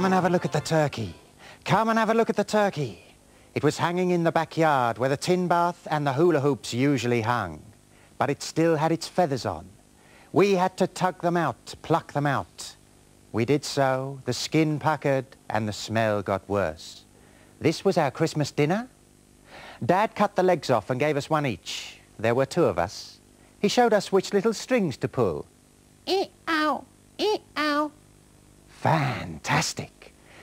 Come and have a look at the turkey. Come and have a look at the turkey. It was hanging in the backyard where the tin bath and the hula hoops usually hung. But it still had its feathers on. We had to tug them out, pluck them out. We did so, the skin puckered and the smell got worse. This was our Christmas dinner. Dad cut the legs off and gave us one each. There were two of us. He showed us which little strings to pull. Ee-ow, ee-ow. Fantastic.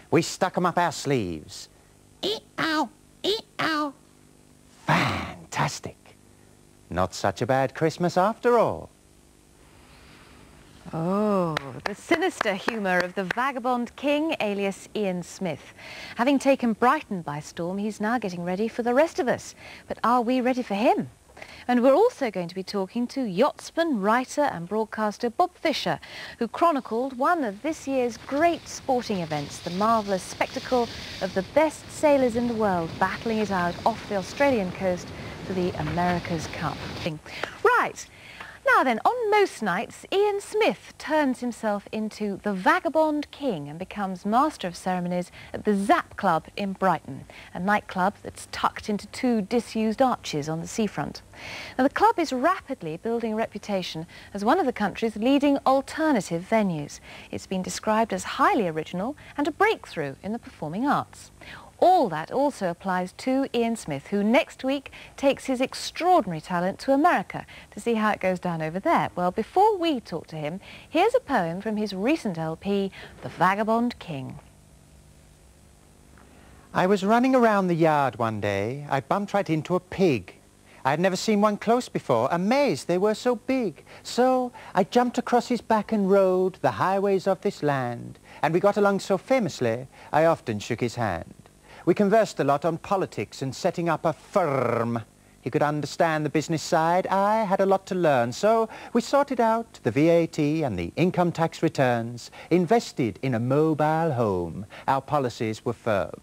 We stuck them up our sleeves. Ee-ow, ee-ow. Fantastic. Not such a bad Christmas after all. Oh, the sinister humour of the vagabond king, alias Ian Smith. Having taken Brighton by storm, he's now getting ready for the rest of us. But are we ready for him? And we're also going to be talking to yachtsman, writer and broadcaster Bob Fisher, who chronicled one of this year's great sporting events, the marvellous spectacle of the best sailors in the world battling it out off the Australian coast for the America's Cup. Right. Now then, on most nights, Ian Smith turns himself into the Vagabond King and becomes Master of Ceremonies at the Zap Club in Brighton, a nightclub that's tucked into two disused arches on the seafront. Now, the club is rapidly building a reputation as one of the country's leading alternative venues. It's been described as highly original and a breakthrough in the performing arts. All that also applies to Ian Smith, who next week takes his extraordinary talent to America to see how it goes down over there. Well, before we talk to him, here's a poem from his recent LP, The Vagabond King. I was running around the yard one day. I bumped right into a pig. I had never seen one close before, amazed they were so big. So I jumped across his back and rode the highways of this land. And we got along so famously, I often shook his hand. We conversed a lot on politics and setting up a firm. He could understand the business side. I had a lot to learn. So we sorted out the VAT and the income tax returns, invested in a mobile home. Our policies were firm.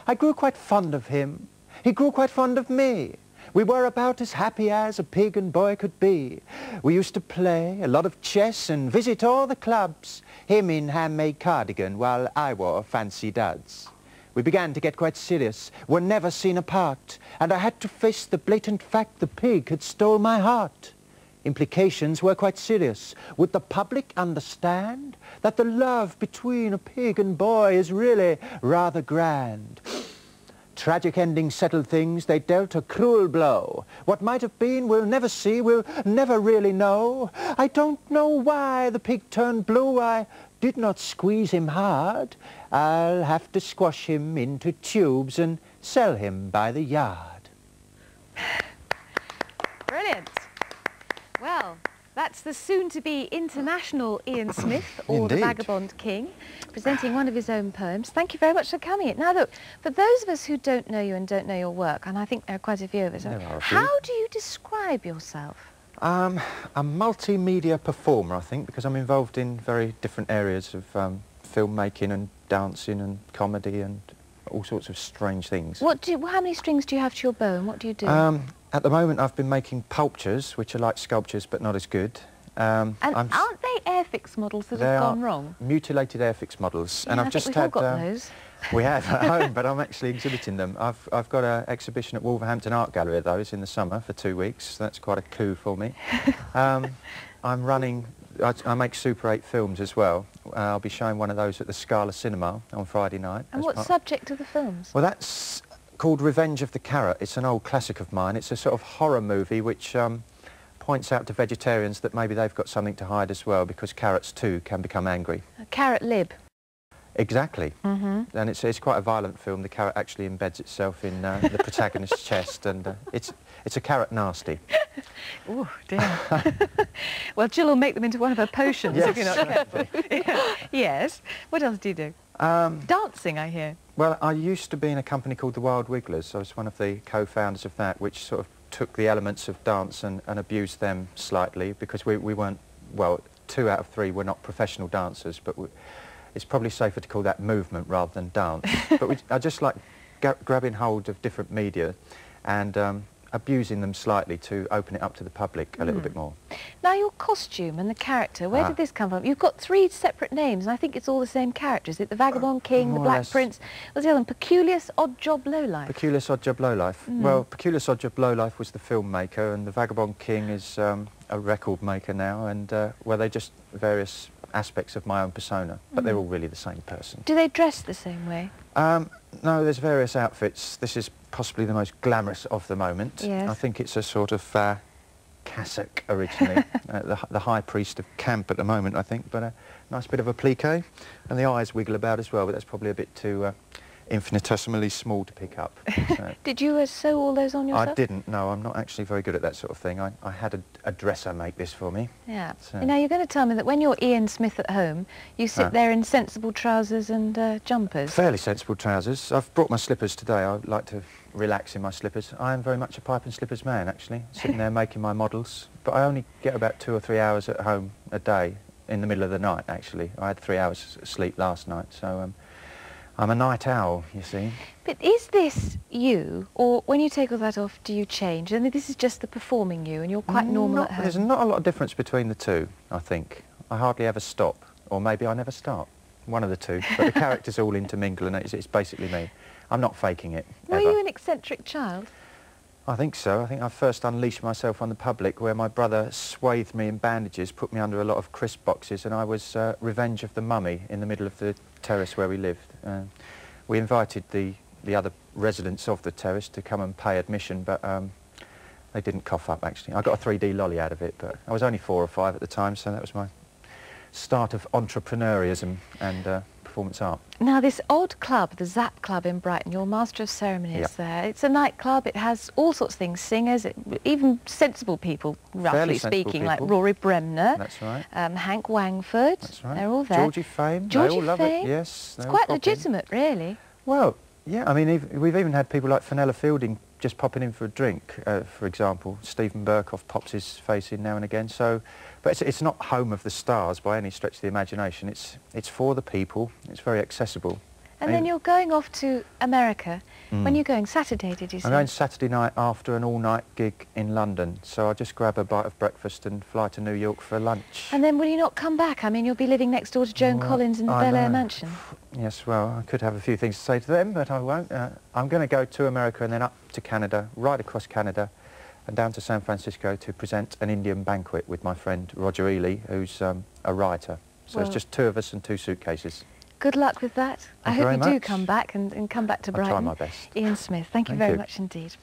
I grew quite fond of him. He grew quite fond of me. We were about as happy as a pig and boy could be. We used to play a lot of chess and visit all the clubs, him in handmade cardigan while I wore fancy duds. We began to get quite serious, were never seen apart, and I had to face the blatant fact the pig had stole my heart. Implications were quite serious. Would the public understand that the love between a pig and boy is really rather grand? Tragic ending settled things, they dealt a cruel blow. What might have been we'll never see, we'll never really know. I don't know why the pig turned blue, I did not squeeze him hard. I'll have to squash him into tubes and sell him by the yard. Brilliant. Well, that's the soon-to-be international Ian Smith, or Indeed. the Vagabond King, presenting one of his own poems. Thank you very much for coming. Now, look, for those of us who don't know you and don't know your work, and I think there are quite a few of us, how do you describe yourself? A multimedia performer, I think, because I'm involved in very different areas of filmmaking and dancing and comedy and all sorts of strange things. How many strings do you have to your bow, and what do you do? At the moment I've been making pulptures, which are like sculptures but not as good. And aren't they Airfix models that have gone wrong? Mutilated Airfix models. Yeah, and I've I just think we've had all got those. We have at home, but I'm actually exhibiting them. I've got an exhibition at Wolverhampton Art Gallery of those in the summer for 2 weeks, so that's quite a coup for me. I'm running, I make Super 8 films as well. I'll be showing one of those at the Scala Cinema on Friday night. And what subject are the films? Well, that's called Revenge of the Carrot. It's an old classic of mine. It's a sort of horror movie which points out to vegetarians that maybe they've got something to hide as well, because carrots too can become angry. A carrot lib. Exactly. Mm-hmm. And it's quite a violent film. The carrot actually embeds itself in the protagonist's chest, and it's a carrot nasty. Oh dear. Well, Jill will make them into one of her potions if you're not careful. Yeah. Yes. What else do you do? Dancing, I hear. Well, I used to be in a company called the Wild Wigglers. I was one of the co-founders of that, which sort of took the elements of dance and abused them slightly, because we weren't, well, 2 out of 3 were not professional dancers, but it's probably safer to call that movement rather than dance. But I just like grabbing hold of different media and abusing them slightly to open it up to the public a little bit more. Now, your costume and the character, where did this come from? You've got 3 separate names, and I think it's all the same character. Is it the Vagabond King, the Black Prince? What's the other one? Peculious Odd Job Lowlife? Peculious Odd Job Lowlife. Well, Peculious Odd Job Lowlife was the filmmaker, and the Vagabond King is a record maker now, and, well, they're just various aspects of my own persona, but they're all really the same person. Do they dress the same way? No, there's various outfits. This is possibly the most glamorous of the moment. Yes. I think it's a sort of cassock originally, the high priest of camp at the moment, I think, but a nice bit of applique, and the eyes wiggle about as well, but that's probably a bit too infinitesimally small to pick up. So. Did you sew all those on yourself? I didn't, no. I'm not actually very good at that sort of thing. I had a dresser make this for me. Yeah. So. Now, you're going to tell me that when you're Ian Smith at home, you sit there in sensible trousers and jumpers. Fairly sensible trousers. I've brought my slippers today. I like to relax in my slippers. I am very much a pipe and slippers man, actually, sitting there making my models. But I only get about 2 or 3 hours at home a day, in the middle of the night, actually. I had 3 hours sleep last night, so I'm a night owl, you see. But is this you, or when you take all that off, do you change? And this is just the performing you, and you're quite normal at home? There's not a lot of difference between the two, I think. I hardly ever stop, or maybe I never start. One of the two. But the characters all intermingle, and it's basically me. I'm not faking it, Were you an eccentric child? I think so. I think I first unleashed myself on the public where my brother swathed me in bandages, put me under a lot of crisp boxes, and I was Revenge of the Mummy in the middle of the terrace where we lived. We invited the other residents of the terrace to come and pay admission, but they didn't cough up, actually. I got a 3D lolly out of it, but I was only 4 or 5 at the time, so that was my start of entrepreneurism and performance art. Now, this odd club, the Zap Club in Brighton, you're Master of Ceremonies there. It's a nightclub. It has all sorts of things, singers, even sensible people, roughly speaking, like Rory Bremner. That's right. Hank Wangford. That's right. They're all there. Georgie Fame. Georgie they all love Fame. it. Yes. It's quite legitimate, really. Well, yeah, I mean, we've even had people like Fenella Fielding just popping in for a drink, for example. Stephen Burkhoff pops his face in now and again. So, but it's not home of the stars by any stretch of the imagination. It's for the people. It's very accessible. And then you're going off to America. When you're going? Saturday, did you say? I'm going Saturday night after an all-night gig in London. So I just grab a bite of breakfast and fly to New York for lunch. And then will you not come back? I mean, you'll be living next door to Joan Collins in the Bel Air mansion. Yes, well, I could have a few things to say to them, but I won't. I'm going to go to America and then up to Canada, right across Canada, and down to San Francisco to present an Indian banquet with my friend Roger Ely, who's a writer. So it's just 2 of us and 2 suitcases. Good luck with that. I hope you do come back and come back to Brighton. I'll try my best. Ian Smith, thank you very much indeed.